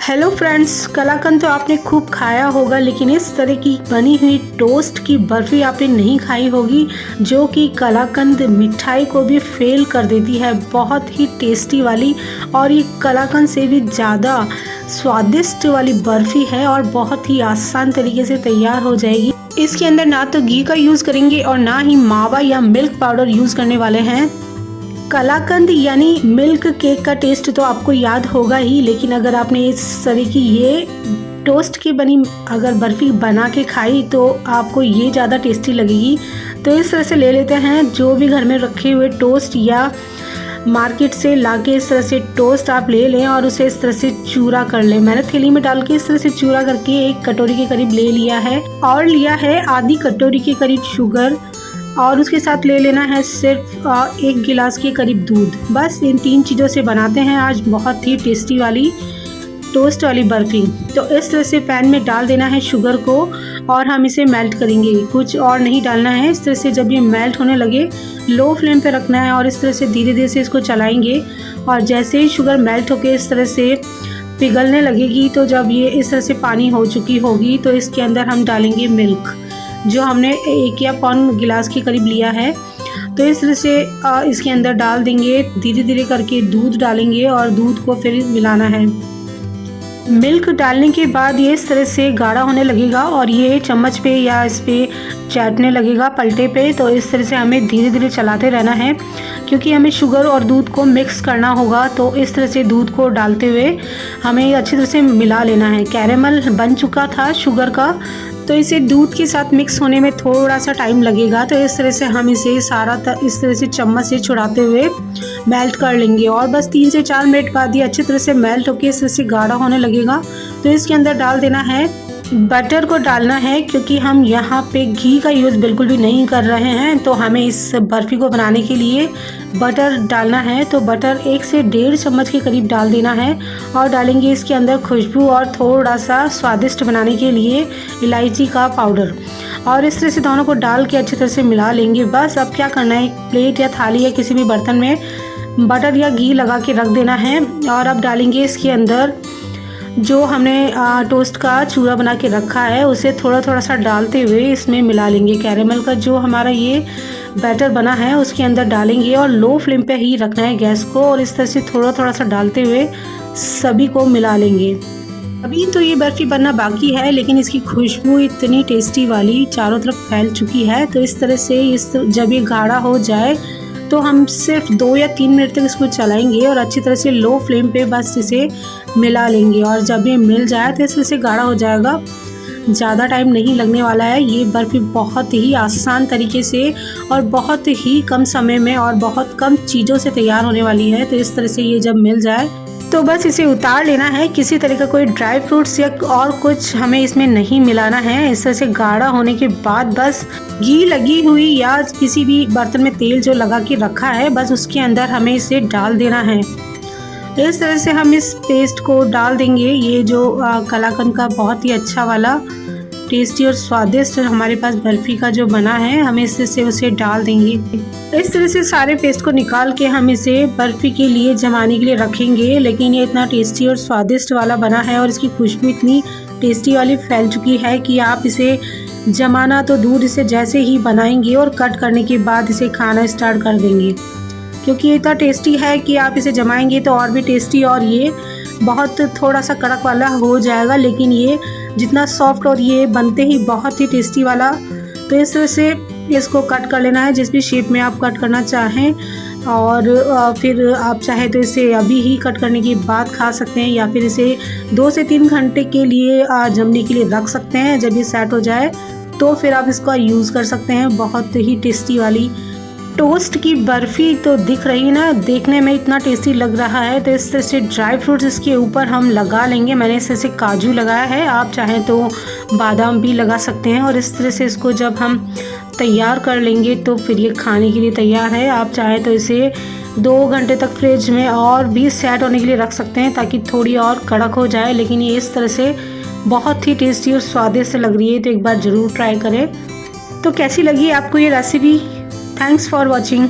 Hello friends, कलाकंद तो आपने खूब खाया होगा, लेकिन इस तरह की बनी हुई टोस्ट की बर्फ़ी आपने नहीं खाई होगी, जो कि कलाकंद मिठाई को भी फेल कर देती है। बहुत ही टेस्टी वाली और ये कलाकंद से भी ज़्यादा स्वादिष्ट वाली बर्फ़ी है और बहुत ही आसान तरीके से तैयार हो जाएगी। इसके अंदर ना तो घी का यूज़ करेंगे और ना ही मावा या मिल्क पाउडर यूज़ करने वाले हैं। कलाकंद यानी मिल्क केक का टेस्ट तो आपको याद होगा ही, लेकिन अगर आपने इस तरह की ये टोस्ट की बनी अगर बर्फ़ी बना के खाई तो आपको ये ज़्यादा टेस्टी लगेगी। तो इस तरह से ले लेते हैं जो भी घर में रखे हुए टोस्ट या मार्केट से लाके इस तरह से टोस्ट आप ले लें और उसे इस तरह से चूरा कर लें। मैंने थैली में डाल के इस तरह से चूरा करके 1 कटोरी के करीब ले लिया है और लिया है आधी कटोरी के करीब शुगर और उसके साथ ले लेना है सिर्फ 1 गिलास के करीब दूध। बस इन 3 चीज़ों से बनाते हैं आज बहुत ही टेस्टी वाली टोस्ट वाली बर्फ़ी। तो इस तरह से पैन में डाल देना है शुगर को और हम इसे मेल्ट करेंगे, कुछ और नहीं डालना है। इस तरह से जब ये मेल्ट होने लगे लो फ्लेम पे रखना है और इस तरह से धीरे धीरे से इसको चलाएंगे और जैसे ही शुगर मेल्ट होकर इस तरह से पिघलने लगेगी तो जब ये इस तरह से पानी हो चुकी होगी तो इसके अंदर हम डालेंगे मिल्क, जो हमने 1 या पौन गिलास के करीब लिया है। तो इस तरह से इसके अंदर डाल देंगे, धीरे धीरे करके दूध डालेंगे और दूध को फिर मिलाना है। मिल्क डालने के बाद ये इस तरह से गाढ़ा होने लगेगा और ये चम्मच पे या इस पे चाटने लगेगा पलटे पे। तो इस तरह से हमें धीरे धीरे चलाते रहना है क्योंकि हमें शुगर और दूध को मिक्स करना होगा। तो इस तरह से दूध को डालते हुए हमें अच्छी तरह से मिला लेना है। कैरेमल बन चुका था शुगर का, तो इसे दूध के साथ मिक्स होने में थोड़ा सा टाइम लगेगा। तो इस तरह से हम इसे सारा इस तरह से चम्मच से छुड़ाते हुए मेल्ट कर लेंगे और बस 3 से 4 मिनट बाद ये अच्छी तरह से मेल्ट होकर इस तरह से गाढ़ा होने लगेगा। तो इसके अंदर डाल देना है बटर को डालना है, क्योंकि हम यहाँ पे घी का यूज़ बिल्कुल भी नहीं कर रहे हैं। तो हमें इस बर्फ़ी को बनाने के लिए बटर डालना है। तो बटर 1 से 1.5 चम्मच के करीब डाल देना है और डालेंगे इसके अंदर खुशबू और थोड़ा सा स्वादिष्ट बनाने के लिए इलायची का पाउडर और इस तरह से दोनों को डाल के अच्छी तरह से मिला लेंगे। बस अब क्या करना है, प्लेट या थाली या किसी भी बर्तन में बटर या घी लगा के रख देना है और अब डालेंगे इसके अंदर जो हमने टोस्ट का चूरा बना के रखा है उसे थोड़ा थोड़ा सा डालते हुए इसमें मिला लेंगे। कैरेमल का जो हमारा ये बैटर बना है उसके अंदर डालेंगे और लो फ्लेम पे ही रखना है गैस को और इस तरह से थोड़ा थोड़ा सा डालते हुए सभी को मिला लेंगे। अभी तो ये बर्फ़ी बनना बाकी है, लेकिन इसकी खुशबू इतनी टेस्टी वाली चारों तरफ फैल चुकी है। तो इस तरह से जब ये गाढ़ा हो जाए तो हम सिर्फ 2 या 3 मिनट तक इसको चलाएंगे और अच्छी तरह से लो फ्लेम पे बस इसे मिला लेंगे और जब ये मिल जाए तो इस तरह से गाढ़ा हो जाएगा। ज़्यादा टाइम नहीं लगने वाला है। ये बर्फ़ी बहुत ही आसान तरीके से और बहुत ही कम समय में और बहुत कम चीज़ों से तैयार होने वाली है। तो इस तरह से ये जब मिल जाए तो बस इसे उतार लेना है। किसी तरह का कोई ड्राई फ्रूट्स या और कुछ हमें इसमें नहीं मिलाना है। इस तरह से गाढ़ा होने के बाद बस घी लगी हुई या किसी भी बर्तन में तेल जो लगा के रखा है बस उसके अंदर हमें इसे डाल देना है। इस तरह से हम इस पेस्ट को डाल देंगे। ये जो कलाकंद का बहुत ही अच्छा वाला टेस्टी और स्वादिष्ट हमारे पास बर्फ़ी का जो बना है, हमें इस तरह से उसे डाल देंगे। इस तरह से सारे पेस्ट को निकाल के हम इसे बर्फ़ी के लिए जमाने के लिए रखेंगे। लेकिन ये इतना टेस्टी और स्वादिष्ट वाला बना है और इसकी खुशबू इतनी टेस्टी वाली फैल चुकी है कि आप इसे जमाना तो दूर, इसे जैसे ही बनाएंगे और कट करने के बाद इसे खाना स्टार्ट कर देंगे, क्योंकि ये इतना टेस्टी है कि आप इसे जमाएंगे तो और भी टेस्टी और ये बहुत थोड़ा सा कड़क वाला हो जाएगा, लेकिन ये जितना सॉफ्ट और ये बनते ही बहुत ही टेस्टी वाला। तो इस तरह से इसको कट कर लेना है जिस भी शेप में आप कट करना चाहें और फिर आप चाहे तो इसे अभी ही कट करने के बाद खा सकते हैं या फिर इसे 2 से 3 घंटे के लिए जमने के लिए रख सकते हैं। जब ये सेट हो जाए तो फिर आप इसका यूज़ कर सकते हैं। बहुत ही टेस्टी वाली टोस्ट की बर्फ़ी तो दिख रही ना, देखने में इतना टेस्टी लग रहा है। तो इस तरह से ड्राई फ्रूट्स इसके ऊपर हम लगा लेंगे। मैंने इस तरह से काजू लगाया है, आप चाहें तो बादाम भी लगा सकते हैं और इस तरह से इसको जब हम तैयार कर लेंगे तो फिर ये खाने के लिए तैयार है। आप चाहें तो इसे 2 घंटे तक फ्रिज में और भी सेट होने के लिए रख सकते हैं ताकि थोड़ी और कड़क हो जाए, लेकिन ये इस तरह से बहुत ही टेस्टी और स्वादिष्ट लग रही है। तो एक बार ज़रूर ट्राई करें। तो कैसी लगी आपको ये रेसिपी? Thanks for watching.